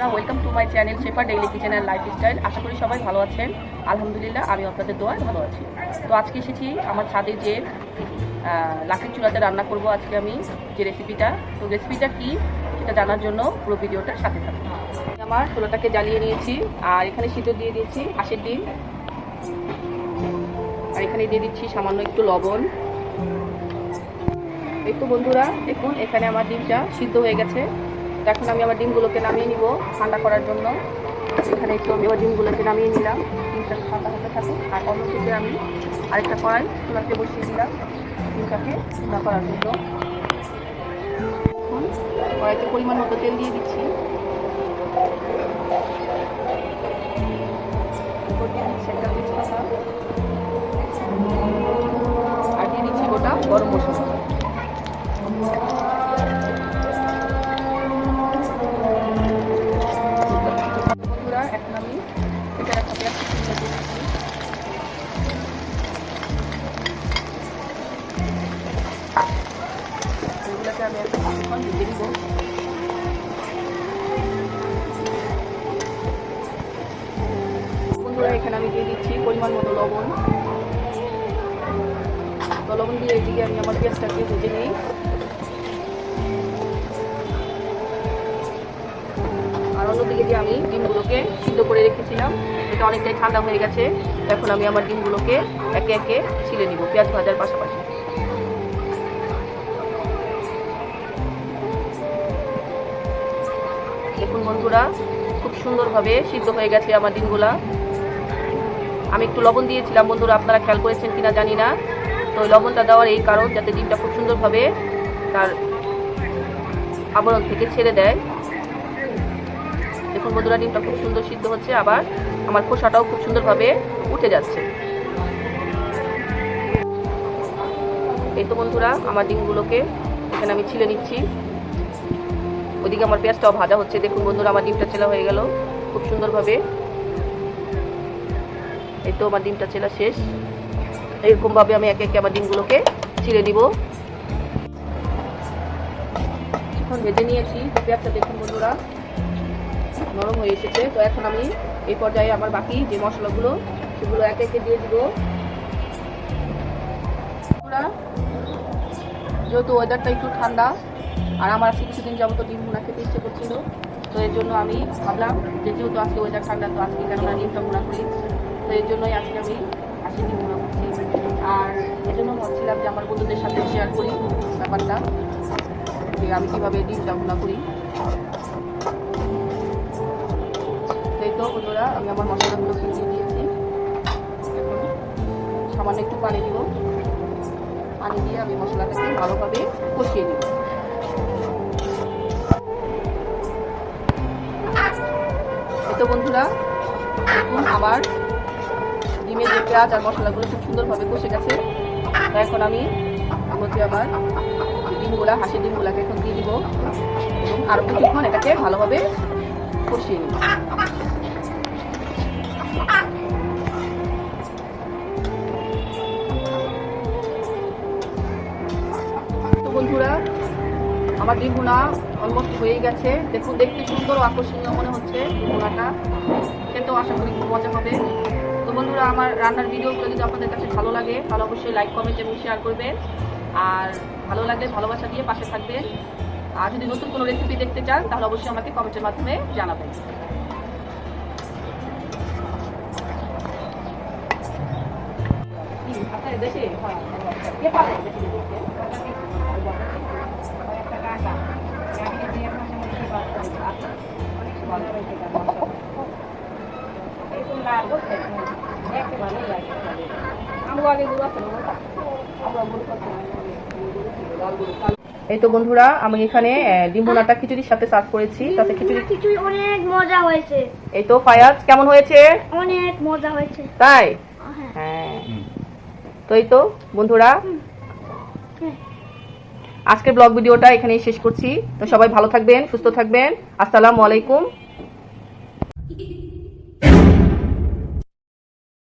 বন্ধুরা, welcome to my channel Shefa daily kitchen and lifestyle. আশা করি সবাই ভালো আছেন। আলহামদুলিল্লাহ, আমি আপনাদের দোয়ায় ভালো আছি। তো আজকে এসেছি আমার ছাদে যে লাকড়ির চুলাতে রান্না করব আজকে আমি যে রেসিপিটা। তো রেসিপিটা কি সেটা জানার জন্য পুরো ভিডিওটার সাথে থাকুন। আমার চুলাটাকে জ্বালিয়ে নিয়েছি আর এখানে সিদ্ধ দিয়ে দিয়েছি হাঁসের ডিম, আর এখানে দিয়ে দিচ্ছি সামান্য একটু লবণ। এই তো বন্ধুরা, দেখুন এখানে আমার ডিমটা সিদ্ধ হয়ে গেছে। এখন আমি আমার ডিমগুলোকে নামিয়ে নিব ঠান্ডা করার জন্য। এখানে একটু আমি আমার ডিমগুলোকে নামিয়ে নিলাম, ডিমটা ঠান্ডা হতে থাকে। আর অন্যদিকে আমি আরেকটা কড়াই চুলাতে বসিয়ে দিলাম ডিমটাকে ঠান্ডা করার জন্য। এখন কড়াইতে পরিমাণ মতো তেল দিয়ে দিচ্ছি, একটা তেজপাতা আর দিয়ে দিচ্ছি গোটা গরম মশলা। এখন আমি এটা একটা পেঁয়াজ দিয়ে দিচ্ছি। এগুলোকে আমি এখন দিয়ে দিব। বন্ধুরা, এখানে আমি দিয়ে দিচ্ছি পরিমাণ মতো লবণ। তো লবণ দিয়ে এদিকে আমি আমার পেঁয়াজটাকে ভেজে নিই। আর অন্যদিকে যে আমি ডিমগুলোকে সিদ্ধ করে রেখেছিলাম এটা অনেকটাই ঠান্ডা হয়ে গেছে। এখন আমি আমার ডিমগুলোকে একে একে ছিলে নিব পেঁয়াজ ভাজার পাশাপাশি। দেখুন বন্ধুরা, খুব সুন্দরভাবে সিদ্ধ হয়ে গেছে আমার ডিমগুলা। আমি একটু লবণ দিয়েছিলাম বন্ধুরা, আপনারা খেয়াল করেছেন কিনা জানি না। তো লবণটা দেওয়ার এই কারণ যাতে ডিমটা খুব সুন্দরভাবে তার আবরণ থেকে ছেড়ে দেয়। দেখুন বন্ধুরা, ডিমটা খুব সুন্দর সিদ্ধ হচ্ছে, আবার আমার খোসাটাও খুব সুন্দরভাবে উঠে যাচ্ছে। এই তো বন্ধুরা, আমার ডিমগুলোকে এখানে আমি ছিলে নিচ্ছি। ওইদিকে আমার পেঁয়াজটাও ভাজা হচ্ছে। দেখুন বন্ধুরা, আমার ডিমটা চেলা হয়ে গেল খুব সুন্দরভাবে। এই তো আমার ডিমটা চেলা শেষ। এরকমভাবে আমি একে একে আমার ডিমগুলোকে ছিলে নিব। কিছুক্ষণ ভেজে নিয়েছি পেঁয়াজটা, দেখুন বন্ধুরা নরম হয়ে এসেছে। তো এখন আমি এই পর্যায়ে আমার বাকি যে মশলাগুলো সেগুলো একে একে দিয়ে দিব। যেহেতু ওয়েদারটা একটু ঠান্ডা আর আমার আজকে কিছুদিন যাবত ডিম ভুনা খেতে ইচ্ছে করছিল, তো এর জন্য আমি ভাবলাম যে যেহেতু আজকে ওয়েদার ঠান্ডা, তো আজকে কেননা ডিমটা ভুনা করি। তো এর জন্যই আজকে আমি হাঁসের ডিম ভুনা করছি। আর এই জন্য ভাবছিলাম যে আমার বন্ধুদের সাথে শেয়ার করি ব্যাপারটা, যে আমি কীভাবে ডিমটা ভুনা করি। এই তো বন্ধুরা, আমি আমার মশলাগুলো দিয়ে দিয়েছি। এখন সামান্য একটু পানি দিব, পানি দিয়ে আমি মশলাটাকে ভালোভাবে কষিয়ে দিব। এই তো বন্ধুরা, দেখুন আমার ডিমের যে পেঁয়াজ আর মশলাগুলো খুব সুন্দরভাবে কষে গেছে। এখন আমি হচ্ছে আমার ডিমগুলা, হাঁসের ডিমগুলাকে এখন দিয়ে দিব এবং আরও কিছুক্ষণ এটাকে ভালোভাবে কষিয়ে নিব। বন্ধুরা, আমার ডিম ভুনা অলমোস্ট হয়েই গেছে। দেখুন দেখতে সুন্দর ও আকর্ষণীয় মনে হচ্ছে ডিম ভুনাটা, খেতেও আশা করি খুব মজা হবে। তো বন্ধুরা, আমার রান্নার ভিডিওগুলো যদি আপনাদের কাছে ভালো লাগে তাহলে অবশ্যই লাইক, কমেন্ট এবং শেয়ার করবেন। আর ভালো লাগলে ভালোবাসা দিয়ে পাশে থাকবেন। আর যদি নতুন কোনো রেসিপি দেখতে চান তাহলে অবশ্যই আমাকে কমেন্টের মাধ্যমে জানাবেন। এই তো বন্ধুরা, আমি এখানে ডিম ভুনাটা খিচুড়ির সাথে সার্ভ করেছি। তাতে খিচুড়ি অনেক মজা হয়েছে। এই তো ফায়াজ, কেমন হয়েছে? অনেক মজা হয়েছে। তাই? হ্যাঁ। তো এই তো বন্ধুরা, আজকের ব্লগ ভিডিওটা এখানেই শেষ করছি। তো সবাই ভালো থাকবেন, সুস্থ থাকবেন। আসসালামু আলাইকুম।